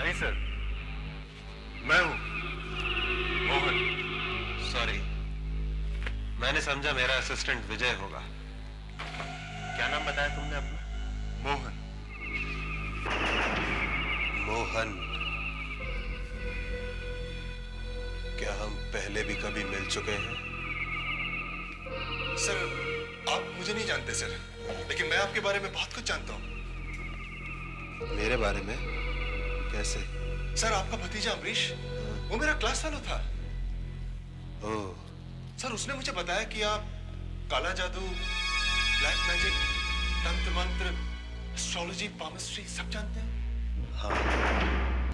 नहीं सर, मैं हूं मोहन। सॉरी, मैंने समझा मेरा असिस्टेंट विजय होगा। क्या नाम बताया तुमने अपना? मोहन। मोहन, क्या हम पहले भी कभी मिल चुके हैं? सर, आप मुझे नहीं जानते सर, लेकिन मैं आपके बारे में बहुत कुछ जानता हूं। मेरे बारे में? कैसे? सर, आपका भतीजा अमरीश, वो मेरा क्लास फेलो था। ओह, सर, उसने मुझे बताया कि आप काला जादू, ब्लैक मैजिक, तंत्र मंत्र, एस्ट्रोलॉजी, पामिस्ट्री सब जानते हैं। हाँ,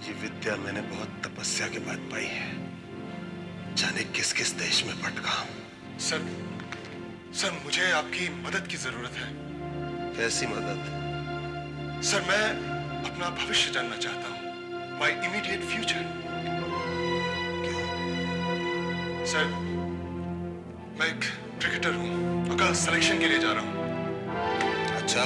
ये विद्या मैंने बहुत तपस्या के बाद पाई है। जाने किस किस देश में भटका हूं। सर, मुझे आपकी मदद की जरूरत है। कैसी मदद? सर, मैं अपना भविष्य जानना चाहता हूं। My immediate future. क्यों? सर, मैं एक क्रिकेटर हूं और कल सिलेक्शन के लिए जा रहा हूं। अच्छा,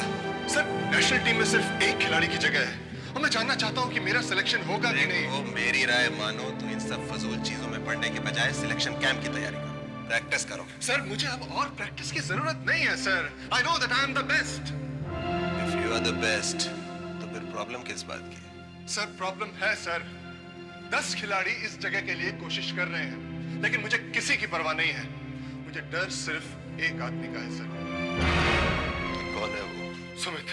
सर, नेशनल टीम में सिर्फ एक खिलाड़ी की जगह है और मैं जानना चाहता हूं कि मेरा सिलेक्शन होगा कि नहीं। वो मेरी राय मानो तो इन सब फजूल चीजों में पढ़ने के बजाय सिलेक्शन कैंप की तैयारी करो, प्रैक्टिस करो। सर, मुझे अब और प्रैक्टिस की जरूरत नहीं है sir. I know that I am the best. If you are the best, तो फिर प्रॉब्लम किस बात की है? सर, प्रॉब्लम है सर। 10 खिलाड़ी इस जगह के लिए कोशिश कर रहे हैं, लेकिन मुझे किसी की परवाह नहीं है। मुझे डर सिर्फ एक आदमी का है सर। कौन है वो? सुमित।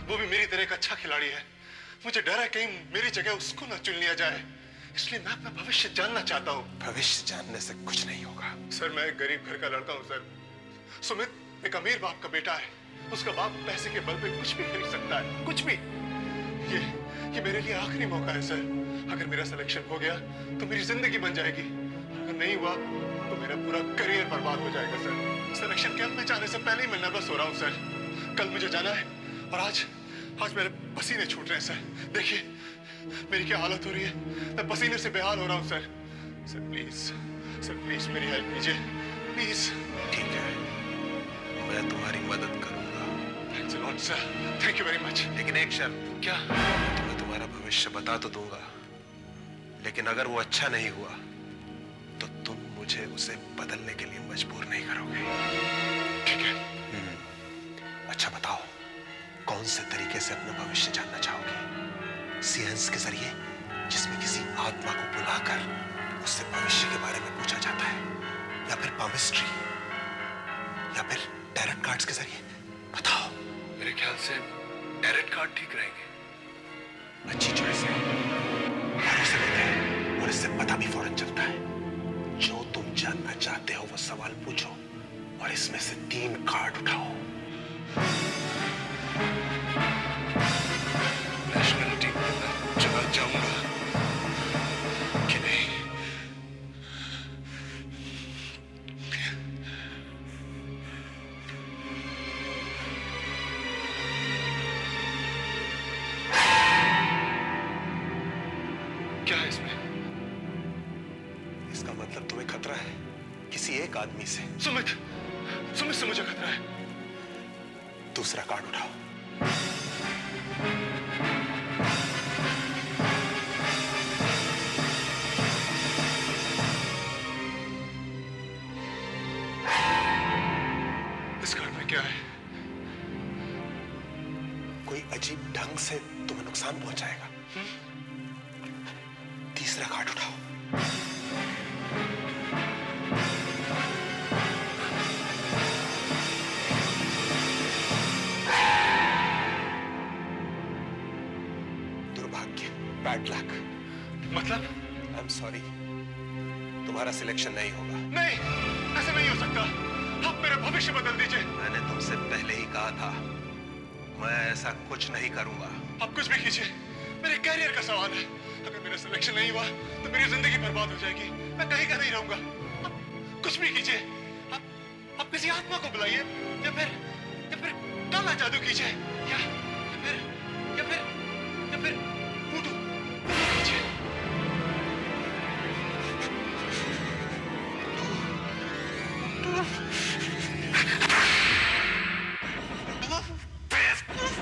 वो भी मेरी तरह एक अच्छा खिलाड़ी है। मुझे डर है कहीं मेरी जगह उसको ना चुन लिया जाए, इसलिए मैं अपना भविष्य जानना चाहता हूँ। भविष्य जानने से कुछ नहीं होगा। सर, मैं एक गरीब घर का लड़का हूँ सर। सुमित एक अमीर बाप का बेटा है। उसका बाप पैसे के बल पे कुछ भी खरीद सकता है, कुछ भी। ये मेरे लिए आखिरी मौका है सर। अगर मेरा सिलेक्शन हो गया तो मेरी जिंदगी बन जाएगी, अगर नहीं हुआ तो मेरा पूरा करियर बर्बाद हो जाएगा सर। सिलेक्शन कैंप में जाने से पहले ही मैं नर्वस हो रहा हूँ सर। कल मुझे जाना है और आज मेरे पसीने छूट रहे हैं सर। देखिए मेरी क्या हालत हो रही है, मैं पसीने से बेहाल हो रहा हूँ सर। सर प्लीज मेरी हेल्प कीजिए प्लीज। ठीक है, मैं तुम्हारी मदद करूंगा। Thanks a lot sir, thank you very much. लेकिन एक शर्त। क्या? मैं तुम्हारा भविष्य बता तो दूंगा, लेकिन अगर वो अच्छा नहीं हुआ तो तुम मुझे उसे बदलने के लिए मजबूर नहीं करोगे। ठीक है। अच्छा बताओ, कौन से तरीके से अपना भविष्य जानना चाहोगे? सियंस के जरिए, जिसमें किसी आत्मा को बुलाकर उससे भविष्य के बारे में पूछा जाता है, या फिर पामिस्ट्री, या फिर टैरेट कार्ड्स के जरिए? बताओ। मेरे ख्याल से टैरेट कार्ड ठीक रहेंगे। अच्छी चॉइस है, भरोसे लेते हैं और इससे पता भी फौरन चलता है। जो तुम जानना चाहते हो वो सवाल पूछो और इसमें से 3 कार्ड उठाओ। नेशनल टीम में मैं चला जाऊंगा कि नहीं? क्या है इसमें? इसका मतलब तुम्हें खतरा है किसी एक आदमी से। सुमित से मुझे खतरा है। दूसरा कार्ड उठाओ। इस कार्ड में क्या है? कोई अजीब ढंग से तुम्हें नुकसान पहुंचाएगा। तीसरा कार्ड उठाओ। दुर्भाग्य, बैड लक। मतलब? आई एम सॉरी, तुम्हारा सिलेक्शन नहीं होगा। नहीं, ऐसा नहीं हो सकता। आप मेरा भविष्य बदल दीजिए। मैंने तुमसे पहले ही कहा था, मैं ऐसा कुछ नहीं करूंगा। आप कुछ भी कीजिए, मेरे कैरियर का सवाल है। अगर मेरा सिलेक्शन नहीं हुआ तो मेरी जिंदगी बर्बाद हो जाएगी, मैं कहीं का नहीं रहूंगा। आप कुछ भी कीजिए, आप किसी आत्मा को बुलाइए या फिर काला जादू कीजिए या फिर वुडू कीजिए।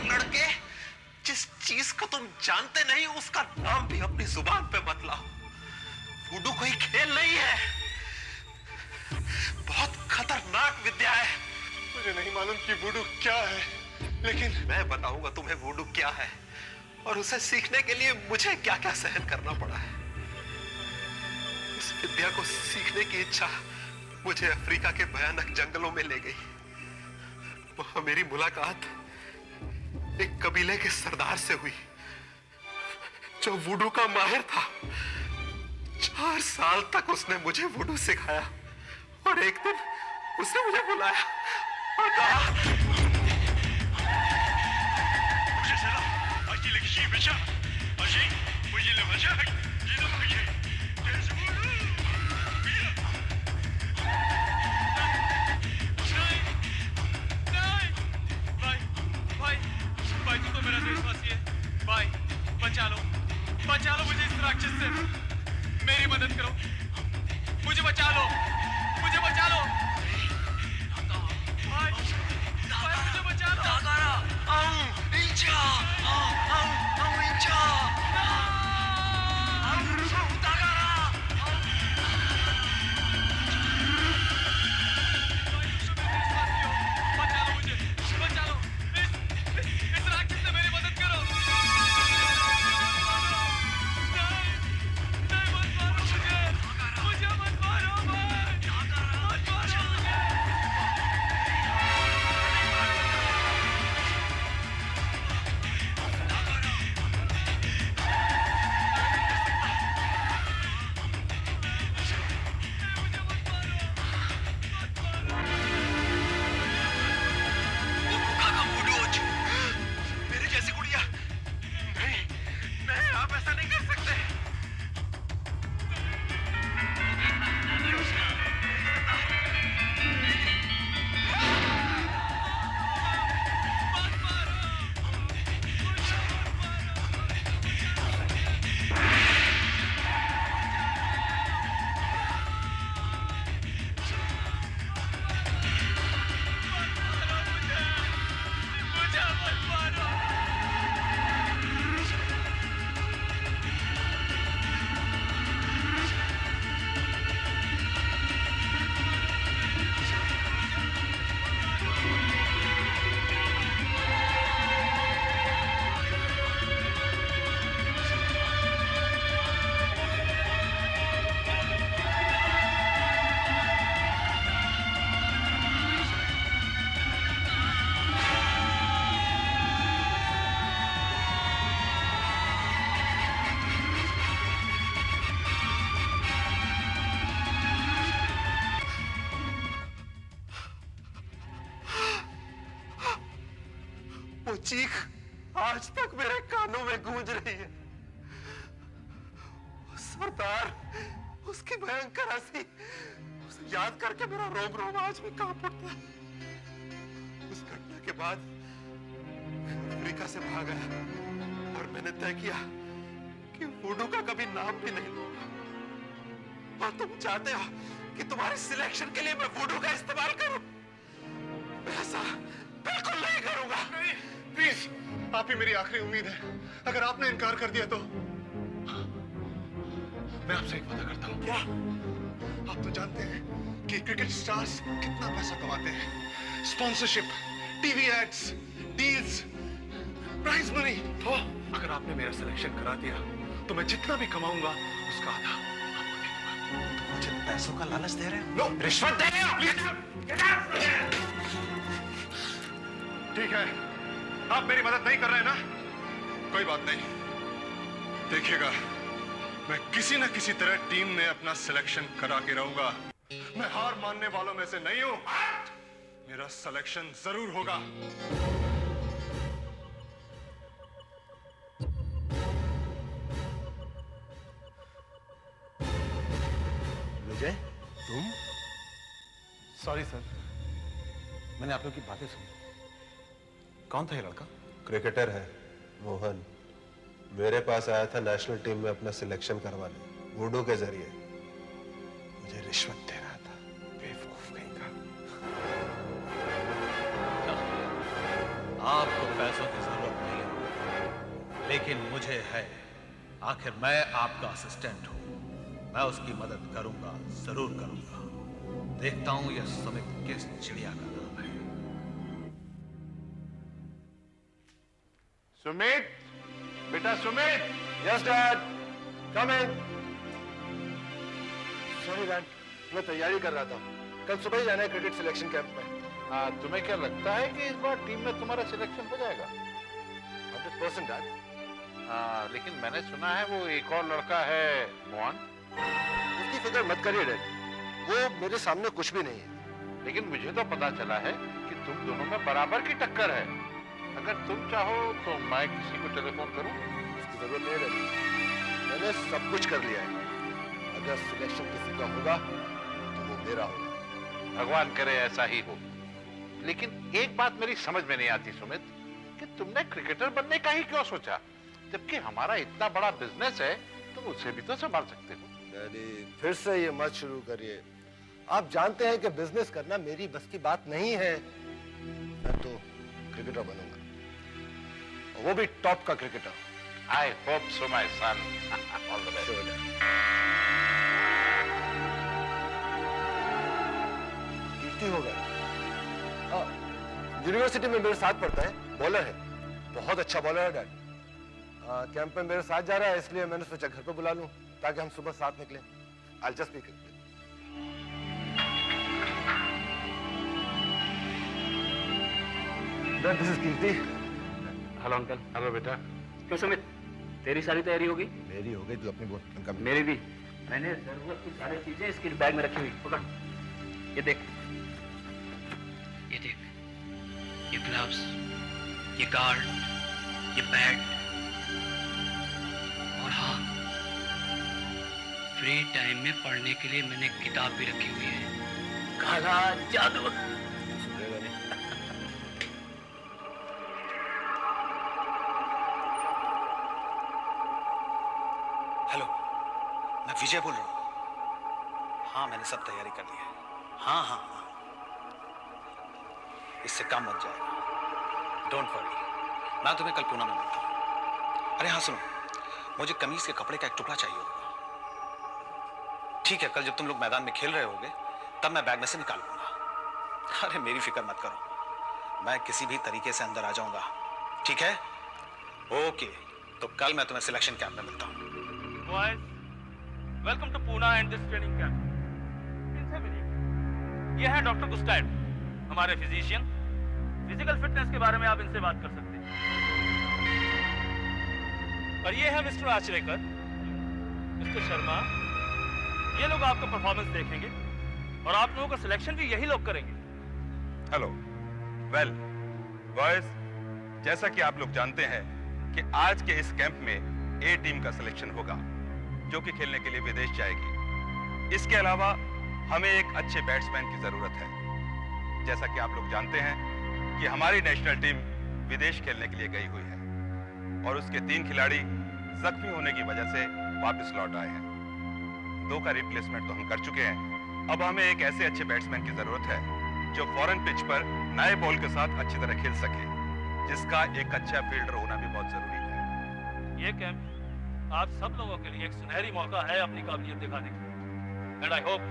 लड़के, जिस चीज को तुम जानते जानते नहीं उसका नाम भी अपनी जुबान पे मत लाओ। वुडू कोई खेल नहीं है, बहुत खतरनाक विद्या है। मुझे नहीं मालूम कि वुडू क्या है, लेकिन मैं बताऊंगा तुम्हें वुडू क्या है और उसे सीखने के लिए मुझे क्या क्या सहन करना पड़ा है। इस विद्या को सीखने की इच्छा मुझे अफ्रीका के भयानक जंगलों में ले गई। वहां मेरी मुलाकात एक कबीले के सरदार से हुई जो वुडू का माहिर था। 4 साल तक उसने मुझे वुडू सिखाया और एक दिन उसने मुझे बुलाया और कहा, भाई तू तो मेरा देशवासी है। भाई बचा लो मुझे इस राक्षस से। मेरी मदद करो, मुझे बचा लो, मुझे बचा लो भाई, भाई मुझे बचा लो। बचा लो मुझे, बचा लो, इस राक्षस से मेरी मदद करो। नहीं मत मारो मुझे मत मारो भाई, मत मारो मुझे। मेरी जैसी गुड़िया नहीं, नहीं आप ऐसा नहीं कर सकते। मुझे मत मारो। वो चीख आज तक मेरे कानों में गूंज रही है। वो सरदार, उसकी भयंकर हंसी, उसे याद करके मेरा रोम रोम आज भी कांप उठता है। उस घटना के बाद अफ्रीका से भाग आया और मैंने तय किया कि वुडू का कभी नाम भी नहीं लूंगा। और तुम चाहते हो कि तुम्हारी सिलेक्शन के लिए मैं वुडू का इस्तेमाल करूं? मैं ऐसा बिल्कुल नहीं करूंगा। नहीं, प्लीज, आप ही मेरी आखिरी उम्मीद है। अगर आपने इनकार कर दिया तो मैं आपसे एक वादा करता हूं। क्या? आप तो जानते हैं कि क्रिकेट स्टार्स कितना पैसा कमाते हैं। Sponsorship, TV ads, deals, prize money. तो अगर आपने मेरा सिलेक्शन करा दिया तो मैं जितना भी कमाऊंगा उसका आधा आपको दे दूंगा। मुझे पैसों का लालच दे रहे हो? नो, रिश्वत दे रहे हो? ठीक है, आप मेरी मदद नहीं कर रहे हैं ना? कोई बात नहीं। देखिएगा, मैं किसी न किसी तरह टीम में अपना सिलेक्शन करा के रहूंगा। मैं हार मानने वालों में से नहीं हूं। मेरा सिलेक्शन जरूर होगा। विजय, तुम? सॉरी सर, मैंने आप लोग की बातें सुनी। कौन था ये लड़का? क्रिकेटर है मोहन। मेरे पास आया था नेशनल टीम में अपना सिलेक्शन करवाने, वुडू के जरिए। मुझे रिश्वत दे रहा था, बेवकूफ कहीं का। आपको पैसों की जरूरत नहीं है, लेकिन मुझे है, आखिर मैं आपका असिस्टेंट हूं। मैं उसकी मदद करूंगा, जरूर करूंगा। देखता हूं यह सुमित किस चिड़िया का नाम है। सुमित, बेटा सुमित। यस डैड, कम इन। सॉरी डैड, मैं तैयारी कर रहा था। कल सुबह ही जाना है क्रिकेट सिलेक्शन कैंप में। तुम्हें क्या लगता है कि इस बार टीम में तुम्हारा सिलेक्शन हो जाएगा? 100% डैड। लेकिन मैंने सुना है वो एक और लड़का है, मोहन। उसकी फिक्र मत करिए डैड, वो मेरे सामने कुछ भी नहीं है। लेकिन मुझे तो पता चला है कि तुम दोनों में बराबर की टक्कर है। अगर तुम चाहो तो मैं किसी को टेलीफोन करूं? उसकी जरूरत नहीं है डैड, मैंने सब कुछ कर लिया है। अगर सिलेक्शन किसी का होगा तो वो मेरा होगा। भगवान करे ऐसा ही हो। लेकिन एक बात मेरी समझ में नहीं आती सुमित, कि तुमने क्रिकेटर बनने का ही क्यों सोचा, जबकि हमारा इतना बड़ा बिजनेस है, तुम उसे भी तो संभाल सकते हो। डैडी, फिर से ये मत शुरू करिए। आप जानते हैं कि बिजनेस करना मेरी बस की बात नहीं है। मैं तो क्रिकेटर बनूंगा, और वो भी टॉप का cricketer. I hope so my son. All the best. कीर्ति हो गया, यूनिवर्सिटी में मेरे साथ पढ़ता है, बॉलर है, बहुत अच्छा बॉलर है डैड। कैंप में मेरे साथ जा रहा है, इसलिए मैंने सोचा घर पे बुला लूं ताकि हम सुबह साथ निकलें। I'll just be quick. Dad, this is Kirti. Hello uncle. Hello बेटा। क्यों सुमित, तेरी सारी तैयारी होगी? मेरी हो गई, तू अपनी बोल। उनका मेरी भी। मैंने जरूरत की सारी चीजें इसकी बैग में रखी हुई। पकड़, ये देख, ये देख, ये ग्लव्स, ये गार्ड, ये बैट, और हाँ, फ्री टाइम में पढ़ने के लिए मैंने किताब भी रखी हुई है, काला जादू। हेलो, मैं विजय बोल रहा हूँ। हाँ, मैंने सब तैयारी कर ली है। हाँ हाँ हाँ, इससे काम बन जाएगा। डोंट वरी, मैं तुम्हें कल पूना में मिलता हूँ। अरे हाँ सुनो, मुझे कमीज के कपड़े का एक टुकड़ा चाहिए होगा। ठीक है, कल जब तुम लोग मैदान में खेल रहे होगे तब मैं बैग में से निकाल लूंगा। अरे मेरी फिक्र मत करो, मैं किसी भी तरीके से अंदर आ जाऊंगा। ठीक है? ओके, तो कल मैं तुम्हें सिलेक्शन कैंप में मिलता हूँ। Boys, welcome to Pune and this training camp. इनसे मिलिए। ये है डॉक्टर गुस्टैड, हमारे फिजिशियन। फिजिकल फिटनेस के बारे में आप इनसे बात कर सकते हैं। और ये है मिस्टर आचरेकर, मिस्टर शर्मा। ये लोग आपका परफॉर्मेंस देखेंगे और आप लोगों का सिलेक्शन भी यही लोग करेंगे। हेलो, वेल बॉयज, जैसा कि आप लोग जानते हैं कि आज के इस कैंप में ए टीम का सिलेक्शन होगा, जो कि खेलने के लिए विदेश जाएगी। इसके अलावा हमें एक अच्छे बैट्समैन की जरूरत है। जैसा कि आप लोग जानते हैं कि हमारी नेशनल टीम विदेश खेलने के लिए गई हुई है और उसके 3 खिलाड़ी जख्मी होने की वजह से वापस लौट आए हैं। 2 का रिप्लेसमेंट तो हम कर चुके हैं। अब हमें एक ऐसे अच्छे बैट्समैन की जरूरत है जो फॉरेन पिच पर नए बॉल के साथ अच्छी तरह खेल सके, जिसका एक अच्छा फील्डर होना भी बहुत जरूरी है। ये कैंप आप सब लोगों के लिए एक सुनहरी मौका है अपनी काबिलियत दिखाने की। And I hope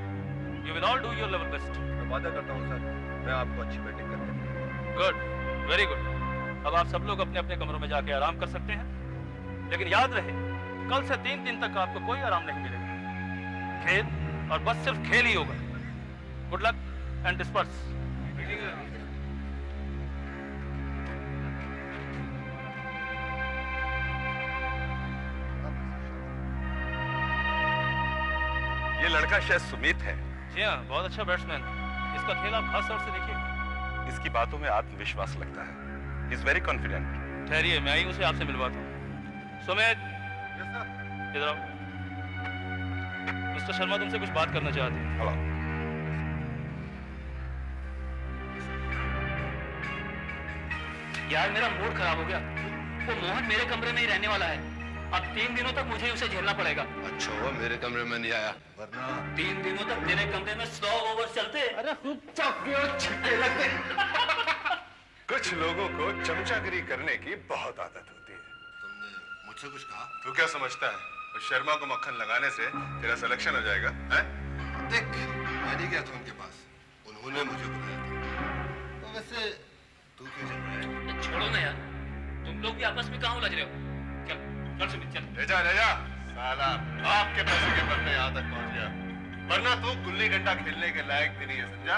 you will all do your level best. मैं वादा करता हूँ सर, मैं आपको अच्छी बैटिंग करके दूंगा। Good, very good. अब आप सब लोग अपने अपने कमरों में जाके आराम कर सकते हैं। लेकिन याद रहे, कल से 3 दिन तक आपको कोई आराम नहीं मिलेगा। खेल और बस सिर्फ खेल ही होगा। Good luck and disperse. ये लड़का शायद सुमित है। जी हाँ, बहुत अच्छा बैट्समैन। इसका खेल आप खास तौर से देखिए। इसकी बातों में आत्मविश्वास लगता है। Is very confident. ठहरिए, मैं ही उसे आपसे मिलवाता हूँ। सुमित, इधर आओ। मिस्टर शर्मा तुमसे कुछ बात करना चाहते हैं। हेलो। यार मेरा मूड खराब हो गया। वो मोहन मेरे कमरे में ही रहने वाला है। अब 3 दिनों तक मुझे उसे झेलना पड़ेगा। अच्छा हुआ मेरे कमरे में नहीं आया, वरना 3 दिनों तक तेरे कमरे में 100 ओवर चलते। अरे खूब चौके और छक्के लगते। कुछ लोगों को चमचागिरी करने की बहुत आदत होती है। मुझसे कुछ कहा? तू क्या समझता है उस शर्मा को मक्खन लगाने से तेरा सिलेक्शन हो जाएगा हैं? देख, मैं नहीं गया था उनके पास, उन्होंने मुझे बुलाया था। तो वैसे तू क्यों चल रहा है? छोड़ो ना यार, तुम लोग भी आपस में कहाँ उलझ रहे हो? चल चल सुमित चल। ले जा साला, आपके पैसे के बल पे यहाँ तक पहुँच गया, वरना तू गुल्ली डंडा खेलने के लायक भी नहीं है, समझा?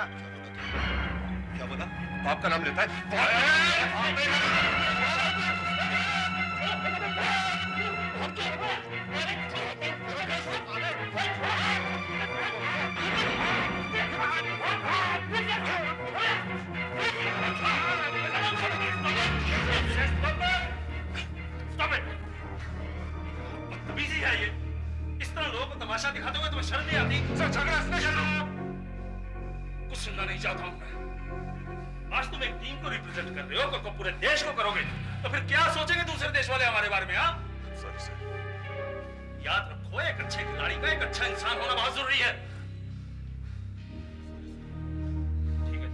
क्या बता? बाप का नाम लेता है? बदतमीजी है ये। इस तरह लोगों को तमाशा दिखाते हुए तुम्हें शर्म नहीं आती? सर झगड़ा इसने करना। कुछ सुनना नहीं चाहता हूं मैं। आज तुम एक टीम को रिप्रेजेंट कर रहे हो, कल को पूरे देश को करोगे, तो फिर क्या सोचेंगे दूसरे देश वाले हमारे बारे में? हाँ, सॉरी सर। याद रखो, एक अच्छे खिलाड़ी का एक अच्छा इंसान होना बहुत जरूरी है। ठीक है,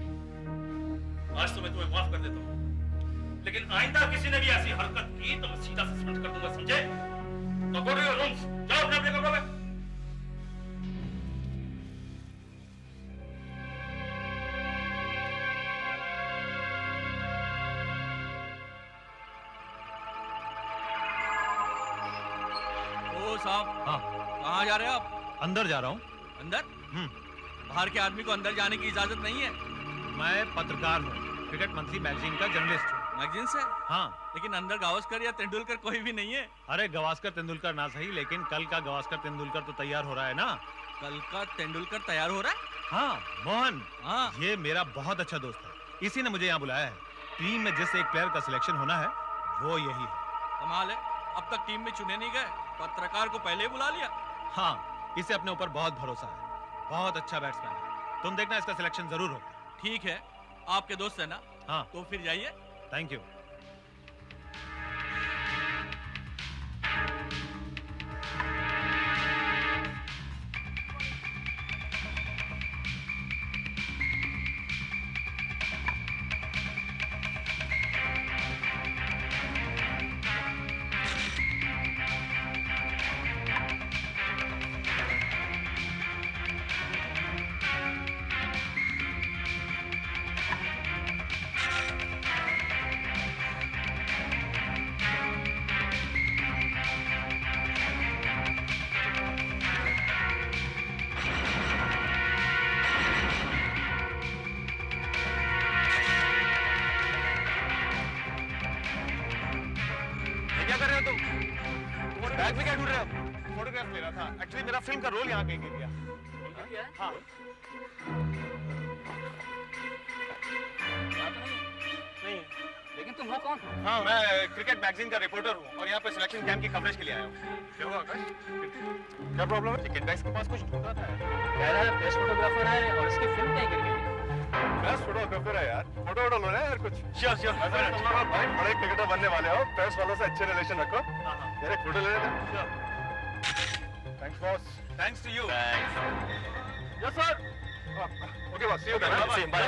आज तो मैं तुम्हें माफ कर देता हूं, लेकिन आइंदा किसी ने भी ऐसी हरकत की तो मैं सीधा सस्पेंड कर दूंगा, समझे? तो गो टू योर रूम्स, जाओ अपने अपने कमरों में। साहब, हाँ, कहाँ जा रहे हैं आप? अंदर जा रहा हूँ। अंदर? बाहर के आदमी को अंदर जाने की इजाजत नहीं है। मैं पत्रकार हूँ, क्रिकेट मंथली मैगजीन का जर्नलिस्ट हूँ। मैगजीन से? हाँ। लेकिन अंदर गावस्कर या तेंदुलकर कोई भी नहीं है। अरे गावस्कर तेंदुलकर ना सही, लेकिन कल का गावस्कर तेंदुलकर तो तैयार हो रहा है ना। कल का तेंदुलकर तैयार हो रहा है? हाँ मोहन, हाँ, ये मेरा बहुत अच्छा दोस्त है, इसी ने मुझे यहाँ बुलाया है। टीम में जिस एक प्लेयर का सिलेक्शन होना है वो यही है। कमाल है, अब तक टीम में चुने नहीं गए, पत्रकार को पहले ही बुला लिया। हाँ, इसे अपने ऊपर बहुत भरोसा है, बहुत अच्छा बैट्समैन है। तुम देखना इसका सिलेक्शन जरूर होगा। ठीक है, आपके दोस्त है ना? हाँ। तो फिर जाइए। Thank you. बैग में क्या ढूंढ रहे हो? फोटोग्राफ ले रहा था। एक्चुअली मेरा फिल्म का रोल यहाँ कहीं गिर गया। हाँ। नहीं, लेकिन तुम हो कौन? हाँ, मैं क्रिकेट मैगजीन का रिपोर्टर हूँ और यहाँ पे सिलेक्शन कैंप की कवरेज के लिए आया हूँ। क्या हुआ आकाश? क्या प्रॉब्लम है? टिकट बैग्स के पास कुछ ढूंढ रहा था। कह रहा है प्रेस फोटोग्राफर है और इसकी फिल्म कहीं गिर गई है। प्रेस फोटोग्राफर है यार, फोटो वोटो लो ना यार कुछ। Sure sure. तुम लोग भाई बड़े क्रिकेटर बनने वाले हो, प्रेस वालों से अच्छे रिलेशन रखो। मेरे फोटो ले लेना। Thanks boss. Thanks to you. Yes sir. Okay boss, see you then. Bye.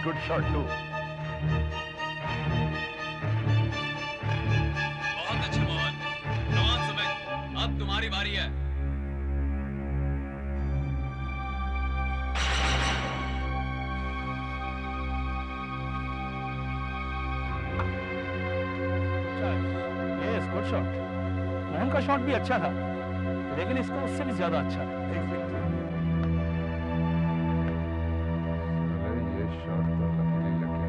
Good shot too. बहुत अच्छा मोहन। कमान सुमित, अब तुम्हारी बारी है। Yes, good shot. मोहन का शॉट भी अच्छा था, लेकिन इसको उससे भी ज्यादा अच्छा है। ये शॉट तो नकली लगे।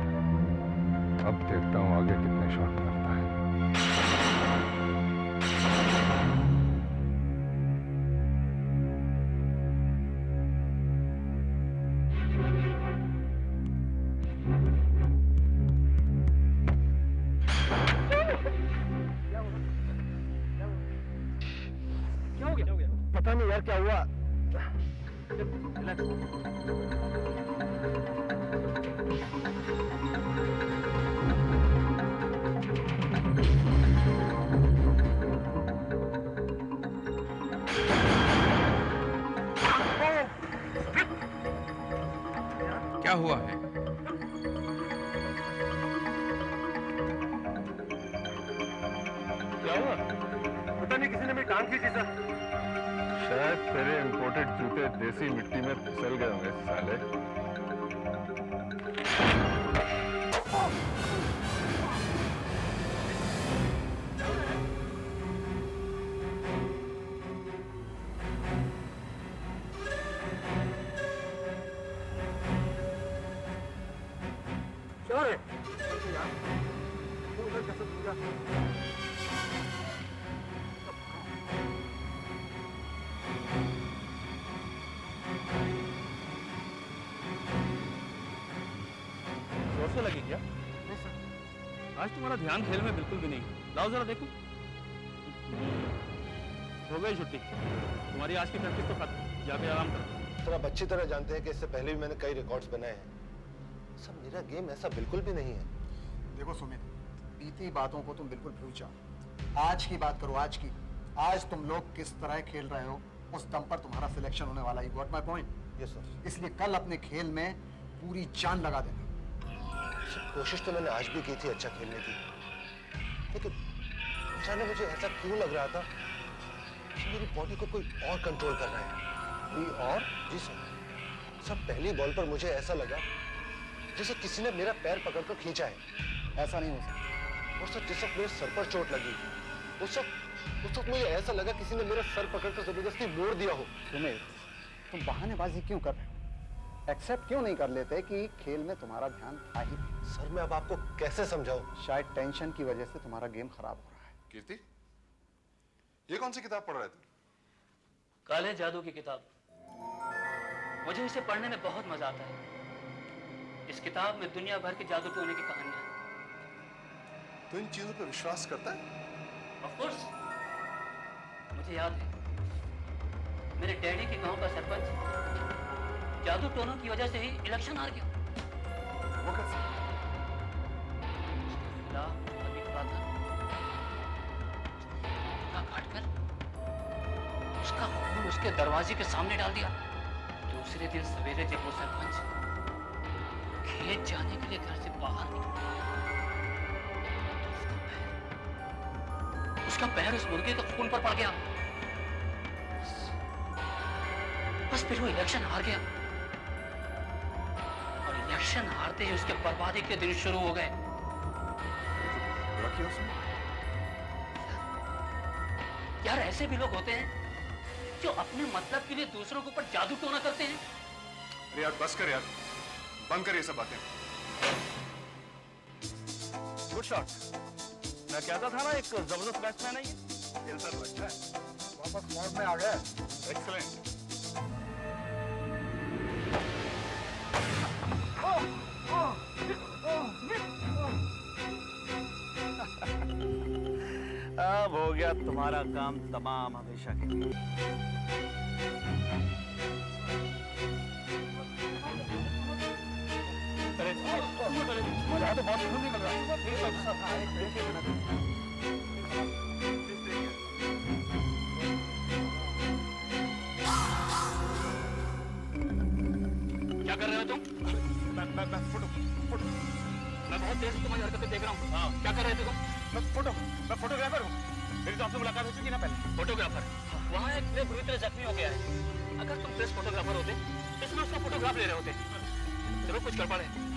अब देखता हूँ आगे कितने शॉट करता है। पता नहीं यार क्या हुआ। क्या हुआ है? क्या हुआ? पता नहीं, किसी ने मेरी टांग खींची सर। शायद तेरे इंपोर्टेड जूते देसी मिट्टी में फिसल गए होंगे साले। क्या रे? जोर से लगी क्या? आज तुम्हारा ध्यान खेल में बिल्कुल भी नहीं। लाओ जरा देखो। हो गई छुट्टी, तुम्हारी आज की प्रैक्टिस तो खत्म। जाके आराम करो। सर आप अच्छी तरह जानते हैं कि इससे पहले भी मैंने कई रिकॉर्ड्स बनाए हैं। सर मेरा गेम ऐसा बिल्कुल भी नहीं है। देखो सुमित, बीती बातों को तुम बिल्कुल भूल जाओ। आज की बात करो, आज की। आज तुम लोग किस तरह खेल रहे हो उस दम पर तुम्हारा सिलेक्शन होने वाला है। You got my point? Yes sir. इसलिए कल अपने खेल में पूरी जान लगा देना। सर कोशिश तो मैंने आज भी की थी अच्छा खेलने की, लेकिन अचानक मुझे ऐसा क्यों लग रहा था कि मेरी बॉडी को कोई और कंट्रोल कर रहा है। कोई और? जी सर। सर पहली बॉल पर मुझे ऐसा लगा जैसे किसी ने मेरा पैर पकड़कर खींचा है। ऐसा नहीं हो सकता। और सर जिस वक्त मेरे सर पर चोट लगी उस वक्त मुझे ऐसा लगा किसी ने मेरा सर पकड़कर जबरदस्ती मोड़ दिया हो। सुमित, तुम बहानेबाजी क्यों कर रहे हो? एक्सेप्ट क्यों नहीं कर लेते कि खेल में तुम्हारा ध्यान था ही नहीं? सर मैं अब आपको कैसे समझाऊं? शायद टेंशन की वजह से तुम्हारा गेम खराब हो रहा है। कीर्ति, ये कौन सी किताब पढ़ रहे थे? काले जादू की किताब। मुझे इसे पढ़ने में बहुत मजा आता है। इस किताब में दुनिया भर के जादू टोने की कहानियां हैं। तो इन चीजों पर विश्वास करता है? Of course. मुझे याद है, मेरे डैडी के गांव का सरपंच जादू टोनों की वजह से ही इलेक्शन हार गया। वो कैसे? खिलाफ अभी खड़ा था, उसका काटकर उसका खून उसके दरवाजे के सामने डाल दिया। दूसरे दिन सवेरे जब वो सरपंच खेत जाने के लिए घर से बाहर निकला, उसका पैर उस मुर्गे के खून पर पड़ गया। बस फिर वो इलेक्शन हार गया, और इलेक्शन हारते ही उसके बर्बादी के दिन शुरू हो गए। यार ऐसे भी लोग होते हैं जो अपने मतलब के लिए दूसरों के ऊपर जादू टोना करते हैं। अरे यार बस कर यार, बंद कर ये सब बातें। Good shot. मैं कहता था ना, एक जबरदस्त बैट्समैन है ये। खेलता तो अच्छा है। वापस फॉर्म में आ गया। एक्सीलेंट। अब हो गया तुम्हारा काम तमाम हमेशा के लिए। तो बहुत खून निकल रहा है। क्या कर रहे हो तुम? मैं फोटो। मैं बहुत देर से तुम्हारी हरकतें देख रहा हूँ। हाँ। क्या कर रहे थे तुम? मैं फोटोग्राफर हूँ। मेरी तो आपसे मुलाकात हो चुकी ना पहले। फोटोग्राफर? वहाँ एक प्लेयर बुरी तरह जख्मी हो गया है। अगर तुम प्रेस फोटोग्राफर होते, इसमें उसका फोटोग्राफ ले रहे होते। चलो कुछ गड़बड़ है।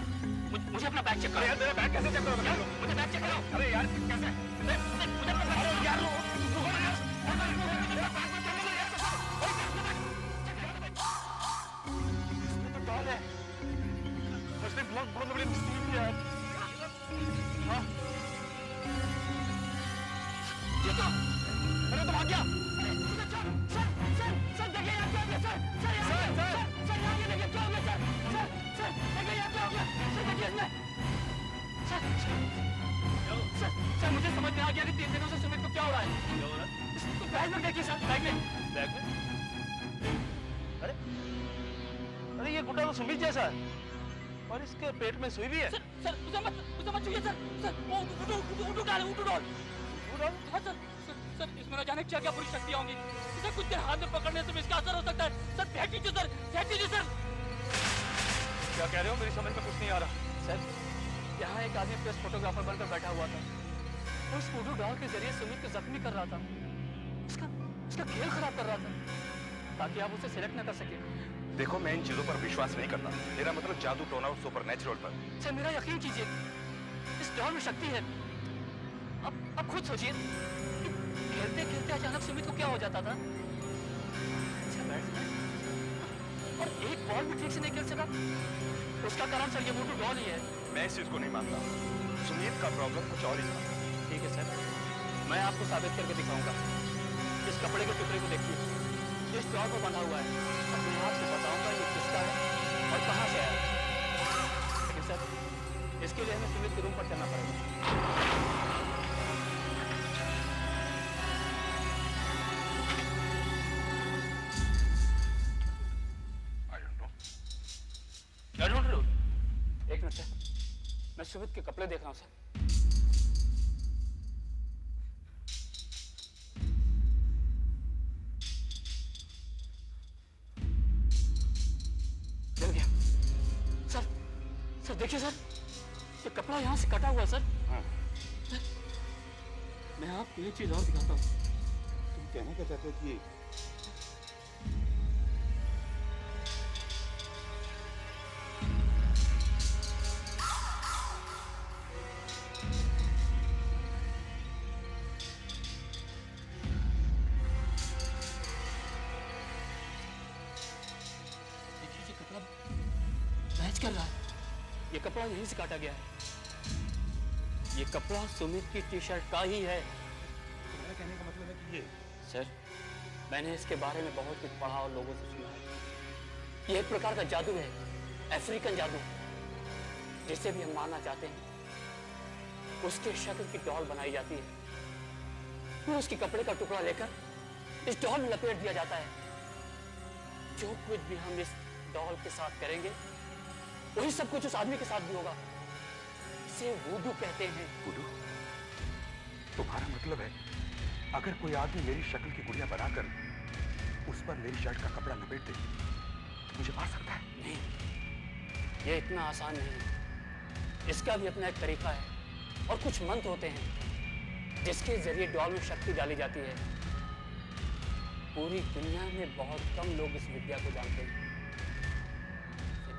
मुझे अपना बैग चेक कराओ। यार मेरा बैग कैसे चेक करोगे? मुझे बैग चेक कराओ। अरे यार कैसे? मुझे अपना बैग यार बहुत बड़ी मुश्किल है। हाँ? ये तो, अरे तो भाग गया। सर देखिए यार क्या हो गया सर। सर यहाँ ये देखिए क्या हो गया सर। देखिए यार क्या हो गया। सर देखिए इसमें। सर मुझे समझ में आ गया कि 3 दिनों से सुमित को क्या हो रहा है। तो बैग में देखिए सर, बैग में। अरे ये गुड्डा तो सुमित जैसा है और इसके पेट में सुई भी है। सर उसे मत छूइए सर। सर वो उठो डाल। हाँ सर इसमें न जाने क्या क्या बुरी शक्तियां होंगी। इसे कुछ देर हाथ में पकड़ने से भी इसका असर हो सकता है। सर फेंक दीजिए सर। क्या कह रहे हो? मेरी समझ में कुछ नहीं आ रहा। सर यहाँ एक आदमी प्रेस फोटोग्राफर बनकर बैठा हुआ था और उस फोटो डॉल के जरिए सुमित को जख्मी कर रहा था। उसका खेल खराब कर रहा था ताकि आप उसे सिलेक्ट न कर सके। देखो, मैं इन चीजों पर विश्वास नहीं करता। मेरा मतलब जादू टोना और सुपर नेचुरल पर। सर मेरा यकीन कीजिए, इस डॉल में शक्ति है। अब खुद सोचिए, खेलते खेलते अचानक सुमित को क्या हो जाता था। और एक बॉल भी ठीक से नहीं खेल सका। उसका कारण सर ये वोटू डॉल ही है। मैं इस चीज को नहीं मानता। सुमित का प्रॉब्लम कुछ और ही था। ठीक है सर, मैं आपको साबित करके दिखाऊंगा। इस कपड़े के टुकड़े को देखिए, इस डॉल पर बंधा हुआ है। अब मैं आपको बताऊंगा ये किसका है और कहां से आया। लेकिन सर इसके लिए हमें सुमित के रूम पर चलना पड़ेगा। क्या ढूंढ रहे हो? एक मिनट सर, मैं सुमित के कपड़े देख रहा हूं सर। मिल गया सर देखिए सर, ये कपड़ा यहां से कटा हुआ सर। सर, मैं आपको एक चीज और दिखाता हूं। तुम कहना क्या चाहते हो कि मैच कर रहा है। ये कपड़ा यहीं से काटा गया है। ये कपड़ा सुमित की टी शर्ट का ही है। तुम्हारा कहने का मतलब है कि ये सर मैंने इसके बारे में बहुत कुछ पढ़ा और लोगों से सुना है। ये एक प्रकार का जादू है, अफ्रीकन जादू, जिसे भी हम मानना चाहते हैं। उसके शक्ल की डॉल बनाई जाती है, फिर उसके कपड़े का टुकड़ा लेकर इस डॉल में लपेट दिया जाता है। जो कुछ भी हम इस डॉल के साथ करेंगे वही सब कुछ उस आदमी के साथ भी होगा। इसे वुडू कहते हैं। वुडू? तुम्हारा मतलब है अगर कोई आदमी मेरी शक्ल की गुड़िया बनाकर उस पर मेरी शर्ट का कपड़ा लपेट दे तो मुझे मार सकता है? नहीं, ये इतना आसान नहीं है। इसका भी अपना एक तरीका है और कुछ मंत्र होते हैं जिसके जरिए डॉल में शक्ति डाली जाती है। पूरी दुनिया में बहुत कम लोग इस विद्या को जानते हैं।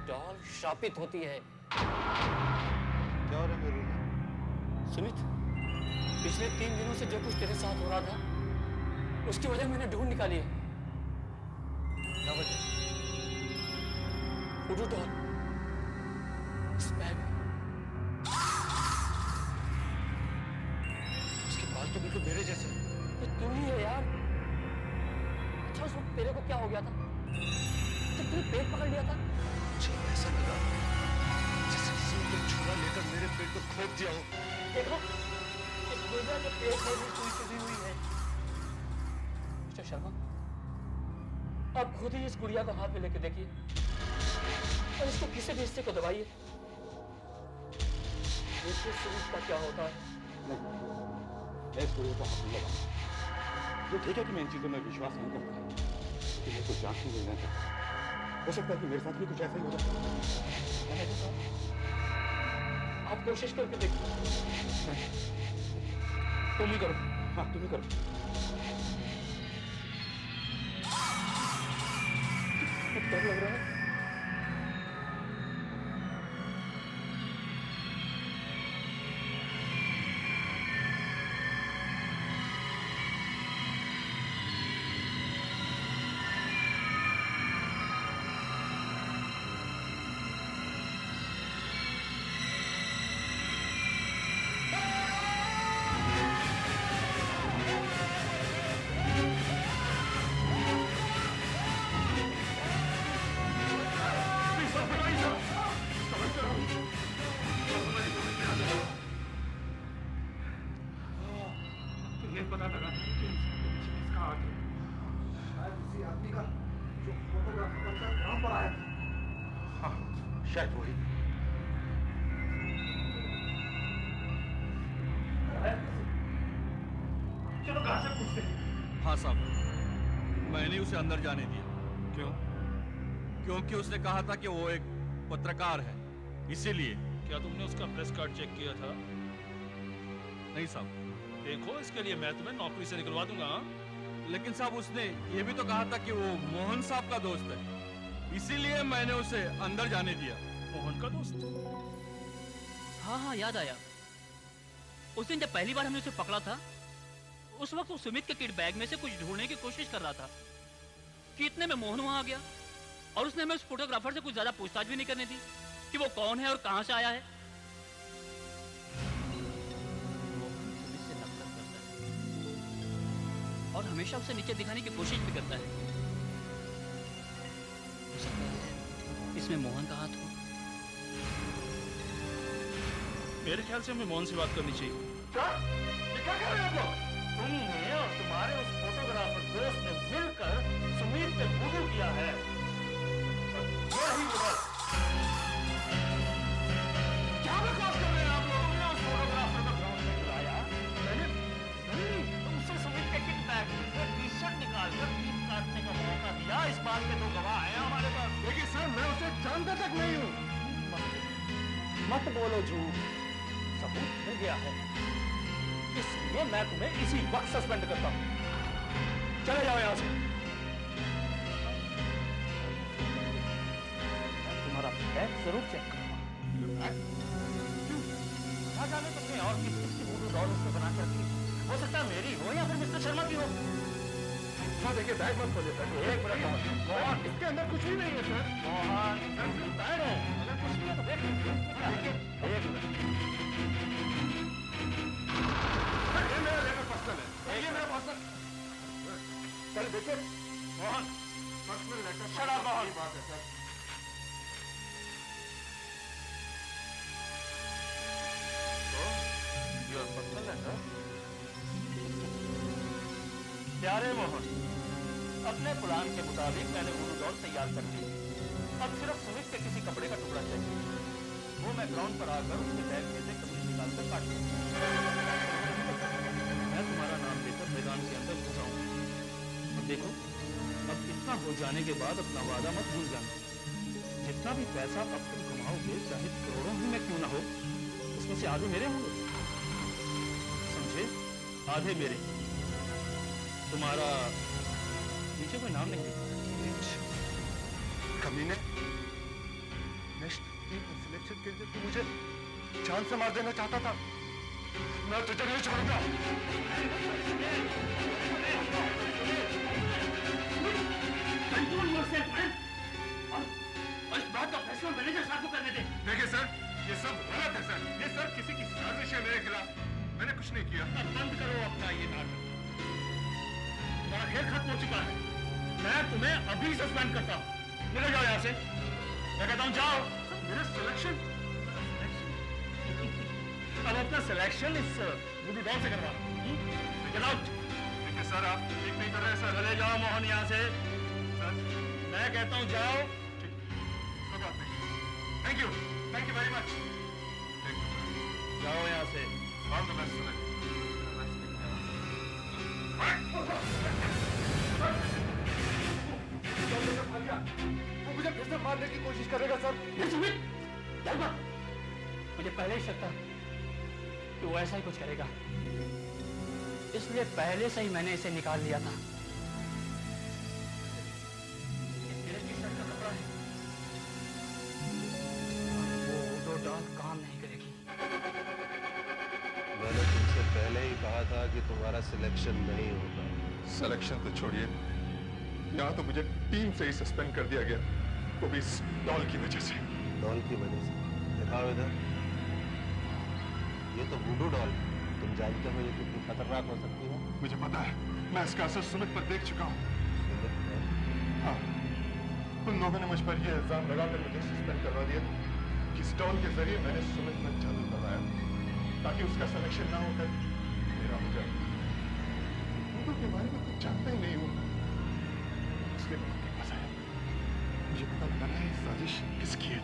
डॉल शापित होती है। क्या हो रहा है मेरे रूम में? सुमित, पिछले 3 दिनों से जो कुछ तेरे साथ हो रहा था उसकी वजह मैंने ढूंढ निकाली है। क्या वजह? वुडू डॉल इस बैग में। उसके बाल तो बिल्कुल मेरे जैसे। ये तू ही है यार। अच्छा उस वक्त तेरे को क्या हो गया था जब तूने पेट पकड़ लिया था? मुझे ऐसा लगा जैसे किसी ने कोई छुरा लेकर मेरे पेट को खोद दिया हो। देखो, इस गुड़िया के पेट में भी सुई चुभी हुई है। मिस्टर शर्मा, आप खुद ही इस गुड़िया को हाथ में लेके देखिए और इसको किसी भी हिस्से को दबाइए। देखिए सुमित का क्या होता है। मैं इस गुड़िया को हाथ नहीं लगाऊंगा। ये ठीक है कि मैं इन चीजों में विश्वास नहीं करता, लेकिन मैं कुछ जांच नहीं लेना चाहता। हो सकता है कि मेरे साथ भी कुछ ऐसा ही हो जाए। आप कोशिश करके देखिए। तुम ही करो। हाँ, तुम ही करो। डर लग रहा है। शायद किसी आदमी का जो फोटोग्राफर बनकर ग्राउंड पर आया था। हाँ शायद वही। चलो कहां से पूछते हैं। हाँ साहब, मैंने उसे अंदर जाने दिया। क्यों? क्योंकि उसने कहा था कि वो एक पत्रकार है, इसीलिए। क्या तुमने उसका प्रेस कार्ड चेक किया था? नहीं साहब। देखो, इसके लिए मैं तुम्हें नौकरी से निकलवा दूंगा। हाँ? लेकिन साहब उसने ये भी तो कहा था कि वो मोहन साहब का दोस्त है, इसीलिए मैंने उसे अंदर जाने दिया। मोहन का दोस्त? हाँ हाँ, याद आया। उस दिन जब पहली बार हमने उसे पकड़ा था, उस वक्त वो सुमित के किट बैग में से कुछ ढूंढने की कोशिश कर रहा था कि इतने में मोहन वहां आ गया और उसने हमें उस फोटोग्राफर से कुछ ज्यादा पूछताछ भी नहीं करने दी कि वो कौन है और कहां से आया है। मोहन सुमित से नफरत करता है और हमेशा उसे नीचे दिखाने की कोशिश भी करता है। हो सकता है इसमें मोहन का हाथ हो। मेरे ख्याल से हमें मोहन से बात करनी चाहिए। क्या? ये क्या कर रहे हैं आप लोग? तुमने और तुम्हारे उस फोटोग्राफर दोस्त ने मिलकर सुमित पे वुडू किया है। क्या बकवास कर रहे हैं आप लोग? तुमने उस फोटोग्राफर को ग्राउंड में बुलाया। मैंने तुमसे सुमित के किट बैग से टी-शर्ट निकालकर पीस काटने का मौका दिया। इस बात के 2 गवाह हैं हमारे पास। देखिए सर, मैं उसे जानता तक नहीं हूँ। मत बोलो झूठ, सबूत मिल गया है, इसलिए मैं तुम्हें इसी वक्त सस्पेंड करता हूं। चले जाओ यहां से। मैं तुम्हारा बैग जरूर चेक करूंगा। क्या जाने तुमने और किसकी वुडू डॉल उसमें बना कर रखी? हो सकता है मेरी हो या फिर मिस्टर शर्मा की हो। हाँ देखिए, बैग मत खोलिए सर। एक मिनट मोहन, इसके अंदर कुछ भी नहीं है सर। मोहन बैग है, अगर कुछ नहीं है तो देख लीजिए। एक मिनट, ये मेरा लेकर पर्सनल है। ये मेरा पर्सनल। सर देखिए Mohan, personal letter. Shut up, Mohan. बात है सर। Your personal letter? प्यारे मोहन, अपने प्लान के मुताबिक मैंने वुडू डॉल तैयार कर ली। अब सिर्फ सुमित के किसी कपड़े का टुकड़ा चाहिए, वो मैं ग्राउंड पर आकर उसके बैग में से कमीज निकालकर काट दूंगा। मैं तुम्हारा नाम लेकर मैदान के अंदर घुसाऊंगा। अब देखो, अब इतना हो जाने के बाद अपना वादा मत भूल जाना। जितना भी पैसा अब तुम कमाओगे, चाहे करोड़ों ही में क्यों ना हो, उसमें से आधे मेरे होंगे, समझे? आधे मेरे। तुम्हारा नीचे कोई नाम नहीं लिखा। कमीने, नेशनल टीम में सिलेक्शन के लिए तू मुझे जान से मार देना चाहता था। मैं तुझे नहीं छोड़ूंगा। कंट्रोल योरसेल्फ मैन, और इस बात का फैसला मैनेजर साहब को करने दे। देखिए सर, ये सब गलत है सर। ये सर किसी की साजिश है मेरे खिलाफ। मैंने कुछ नहीं किया। बंद करो अपना ये नाटक। तुम्हारा खेल खत्म हो चुका है। मैं तुम्हें अभी सस्पेंड करता हूँ। निकल जाओ यहाँ से। मैं कहता हूँ जाओ। मेरा सिलेक्शन? अब अपना सिलेक्शन इस वुडू डॉल से करवा। Get out. देखिए सर, आप ठीक नहीं कर रहे सर। चले जाओ मोहन यहाँ से। सर मैं कहता हूँ जाओ। कोई बात नहीं। Thank you very much. जाओ यहाँ से। All the best sir. वो मुझे फिर से मारने की कोशिश करेगा सर। मुझे पहले ही शक था कि वो ऐसा ही कुछ करेगा, इसलिए पहले से ही मैंने इसे निकाल लिया था। मेरे टी-शर्ट का कपड़ा है, वो वुडू डॉल काम नहीं करेगी। मैंने तुमसे पहले ही कहा था कि तुम्हारा सिलेक्शन नहीं होगा। सिलेक्शन तो छोड़िए, यहाँ तो मुझे टीम से ही सस्पेंड कर दिया गया, वो भी इस डॉल की वजह से। डॉल की वजह से? दिखाओ इधर। ये तो वुडू डॉल है। तुम जानते हो ये कितनी खतरनाक हो सकती है? मुझे पता है, मैं इसका असर सुमित पर देख चुका हूँ। सुमित है? हाँ, उन लोगों ने मुझ पर यह इल्जाम लगाकर मुझे सस्पेंड करवा दिया कि इस डॉल के जरिए मैंने सुमित पर जादू करवाया ताकि उसका सिलेक्शन ना होकर मेरा हो जाए। उनको के बारे में कुछ जानता ही नहीं हूँ, इसलिए मैं उनके पास आया। मुझे पता लगाना है साजिश किसकी है।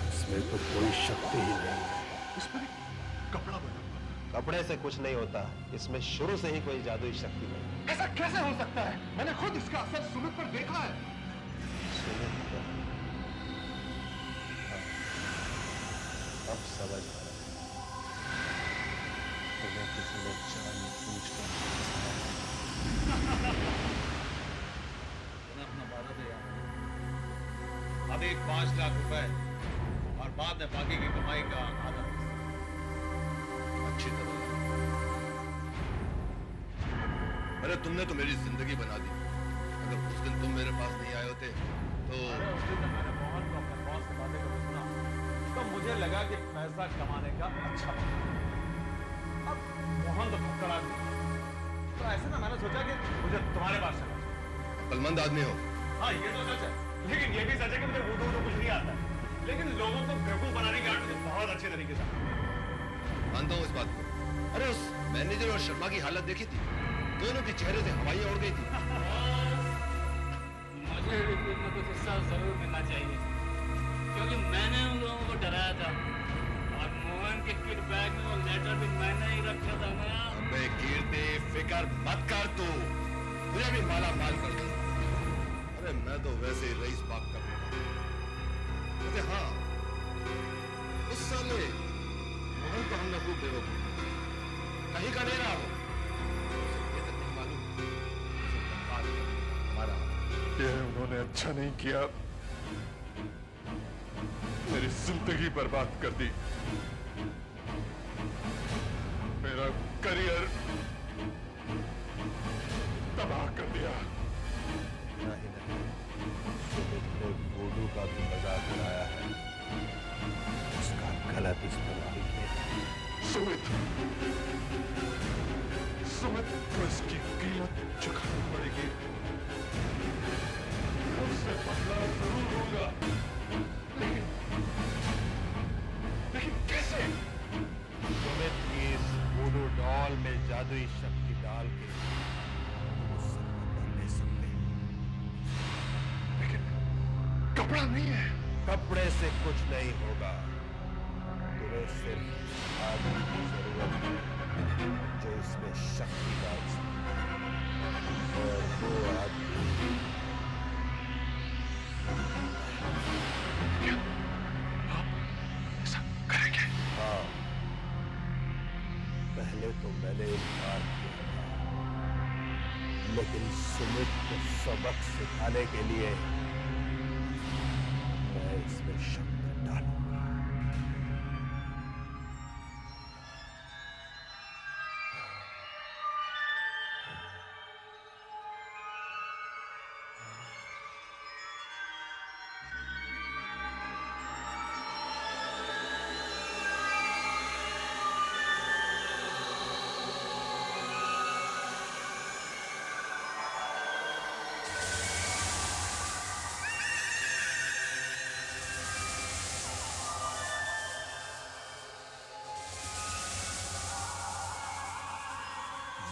इसमें तो कोई शक्ति ही नहीं है। इस पर एक कपड़ा बना हुआ है। कपड़े से कुछ नहीं होता, इसमें शुरू से ही कोई जादुई शक्ति नहीं। ऐसा कैसे हो सकता है? मैंने खुद इसका असर सुमित पर देखा है। सुमित पर? हाँ, अब समझ आ रहा है। तुम्हें किसी ने जानबूझकर अपना वादा दे यार। अभी 5 लाख रुपए और बाद में बाकी की कमाई का आधा अच्छी तरह। अरे तुमने तो मेरी जिंदगी बना दी। अगर उस दिन तुम मेरे पास नहीं आए होते तो उस दिन जब मैंने मोहन को अपने बॉस से बातें करते सुना तो मुझे लगा कि पैसा कमाने का अच्छा मौका है। अब मोहन तो फक्कड़ आदमी, तो ऐसे ना मैंने सोचा कि मुझे तुम्हारे पास चला जाए। अक्लमंद आदमी हो। हाँ ये तो सच है, लेकिन ये भी सच है कि मुझे वुडू तो कुछ नहीं आता, लेकिन लोगों को बेवकूफ बनाने की आर्ट मुझे बहुत अच्छे तरीके से। मानता हूँ इस बात को। अरे उस मैनेजर और शर्मा की हालत देखी थी, दोनों के चेहरे से हवाइयां उड़ गई थी। मुझे भी कुछ न कुछ हिस्सा जरूर मिलना चाहिए, क्योंकि मैंने उन लोगों को डराया था और मोहन के किट बैग में वो लेटर भी मैंने ही रखा था ना। अबे कीर्ति फिक्र मत कर तू, मुझे भी माला माल कर दे। अरे मैं तो वैसे ही रईस बाप का बेटा हूं। वैसे हाँ, उस साले मोहन को हमने खूब बेवकूफ कहीं का नहीं रहा हो। ये तक नहीं मालूम उसे बर्बाद कर हमारा। ये उन्होंने अच्छा नहीं किया, मेरी जिंदगी बर्बाद कर दी, मेरा करियर तबाह कर दिया। नहीं नहीं, सुमित ने वुडू का भी मजाक उड़ाया है, उसका गलत इस्तेमाल किया। सुमित को इसकी कीमत चुकानी पड़ेगी। उससे बदला जरूर होगा, लेकिन कैसे? सुमित की इस वुडू डॉल में जादुई शक्ति डाल के तुम उससे बदला ले सकते हो। लेकिन कपड़ा नहीं है। कपड़े से कुछ नहीं होगा, तुम्हें सिर्फ आदमी की जरूरत है जो इसमें शक्ति डाल सके, और वो आदमी आप ऐसा करेंगे? हाँ, पहले तो मैंने इनकार किया था, लेकिन सुमित को सबक सिखाने के लिए मैं इसमें शक्ति डालूंगा।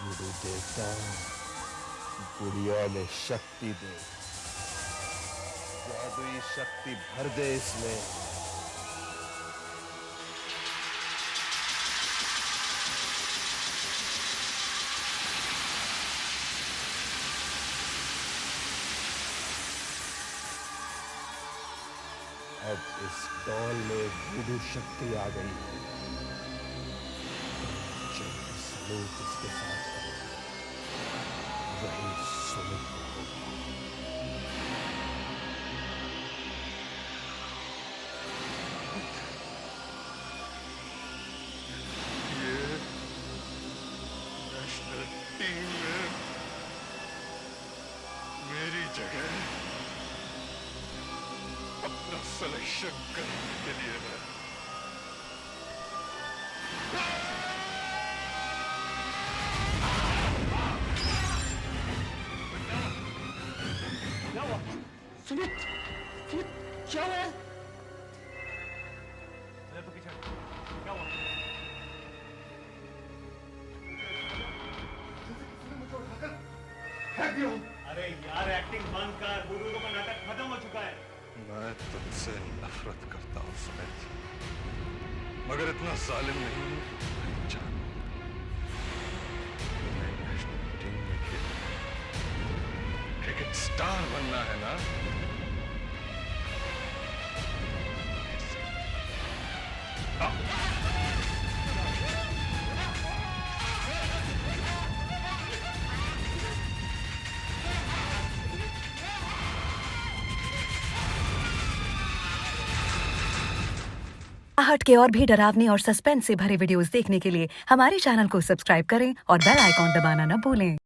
वुडू देवता, गुड़िया में शक्ति दे, जादुई शक्ति भर दे इसमें। अब इस डॉल में वुडू शक्ति आ गई है, जो सलूक इसके साथ करेगा वही सुमित को होगा। ये नेशनल टीम में मेरी जगह अपना सिलेक्शन करने के लिए है। सुमित, सुमित क्या हुआ? तो पीछे क्या हुआ? बंद कर, बुजुर्गों का नाटक खत्म हो चुका है। मैं तुमसे नफरत करता हूं सुमित, मगर इतना जालिम नहीं हूं कि तुम्हारी जान तुम्हें नेशनल टीम में खेलना, क्रिकेट स्टार बनना है ना? आहट के और भी डरावनी और सस्पेंस से भरे वीडियोस देखने के लिए हमारे चैनल को सब्सक्राइब करें और बेल आइकॉन दबाना न भूलें।